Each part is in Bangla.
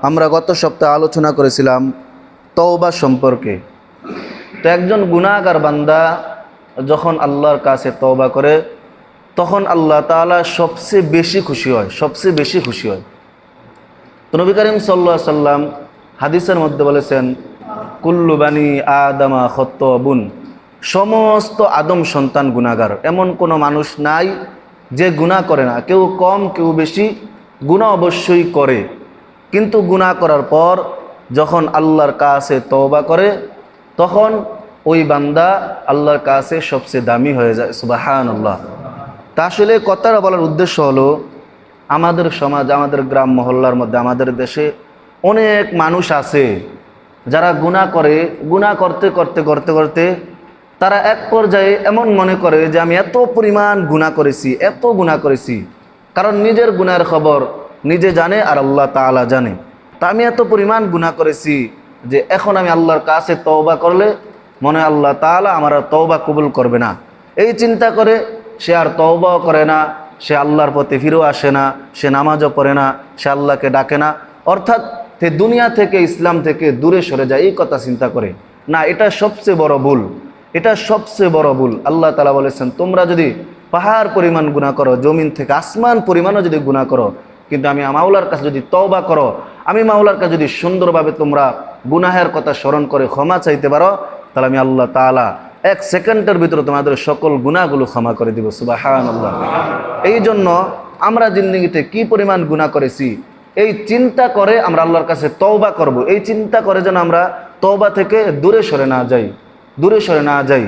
আমরা গত সপ্তাহে আলোচনা করেছিলাম তওবা সম্পর্কে। তো একজন গুনাহগার বান্দা যখন আল্লাহর কাছে তওবা করে তখন আল্লাহ তাআলা সবচেয়ে বেশি খুশি হয়, সবচেয়ে বেশি খুশি হয়। তো নবী করিম সাল্লাল্লাহু আলাইহি সাল্লাম হাদিসের মধ্যে বলেছেন, কুল্লু বানি আদামা খাত্তাবুন, সমস্ত আদম সন্তান গুনাহগার। এমন কোনো মানুষ নাই যে গুনাহ করে না, কেউ কম কেউ বেশি গুনাহ অবশ্যই করে। কিন্তু গুনাহ করার পর যখন আল্লাহর কাছে তওবা করে তখন ওই বান্দা আল্লাহর কাছে সবচেয়ে দামি হয়ে যায়। সুবহানাল্লাহ। তা আসলে কথাটা বলার উদ্দেশ্য হলো, আমাদের সমাজ, আমাদের গ্রাম মহল্লার মধ্যে, আমাদের দেশে অনেক মানুষ আছে যারা গুনাহ করে। গুনাহ করতে করতে করতে করতে তারা এক পর্যায়ে এমন মনে করে যে আমি এত পরিমাণ গুনাহ করেছি, এত গুনাহ করেছি। কারণ নিজের গুনাহের খবর নিজে জানে আর আল্লাহ তাআলা জানে। তা আমি এত পরিমাণ গুনাহ করেছি যে এখন আমি আল্লাহর কাছে তওবা করলে মনে হয় আল্লাহ তাআলা আমার আর তওবা কবুল করবে না। এই চিন্তা করে সে আর তওবাও করে না, সে আল্লাহর পথে ফিরেও আসে না, সে নামাজও পড়ে না, সে আল্লাহকে ডাকে না। অর্থাৎ সে দুনিয়া থেকে, ইসলাম থেকে দূরে সরে যায়, এই কথা চিন্তা করে না। এটা সবচেয়ে বড় ভুল, এটা সবচেয়ে বড় ভুল। আল্লাহ তাআলা বলেছেন, তোমরা যদি পাহাড় পরিমাণ গুনাহ করো, জমিন থেকে আসমান পরিমাণও যদি গুনাহ করো, কিন্তু আমি মাওলার কাছে যদি তওবা করো, আমি মাওলার কাছে যদি সুন্দরভাবে তোমরা গুনাহের কথা স্মরণ করে ক্ষমা চাইতে পারো, তাহলে আমি আল্লাহ তাআলা 1 সেকেন্ডের ভিতরে তোমাদের সকল গুনাহগুলো ক্ষমা করে দিব। সুবহানাল্লাহ। এই জন্য আমরা জিন্দেগিতে কি পরিমাণ গুনাহ করেছি এই চিন্তা করে আমরা আল্লাহর কাছে তওবা করব, এই চিন্তা করে যেন আমরা তওবা থেকে দূরে সরে না যাই, দূরে সরে না যাই।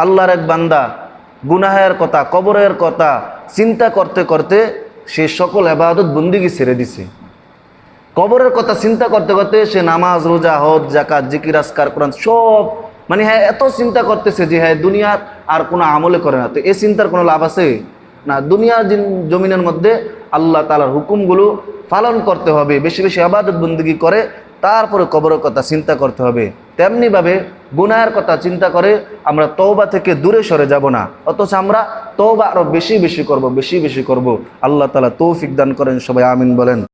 আল্লাহর এক বান্দা গুনাহের কথা, কবরের কথা চিন্তা করতে করতে সে সকল ইবাদত বন্দেগী ছেড়ে দিছে। কবরের কথা চিন্তা করতে করতে সে নামাজ, রোজা, হজ, যাকাত, জিকির, আজকার, কোরআন সব হ্যাঁ এত চিন্তা করতেছে যে হ্যাঁ দুনিয়ার আর কোনো আমলে করে না। তো এই চিন্তার কোনো লাভ আছে না। দুনিয়ার জমিনের মধ্যে আল্লাহ তাআলার হুকুমগুলো পালন করতে হবে, বেশি বেশি ইবাদত বন্দেগী করে তারপরে কবরের কথা চিন্তা করতে হবে। তেমনিভাবে গুনাহের কথা চিন্তা করে আমরা তওবা থেকে দূরে সরে যাব না, অথচ আমরা তওবা আরও বেশি বেশি করব, বেশি বেশি করব। আল্লাহ তাআলা তৌফিক দান করেন। সবাই আমিন বলেন।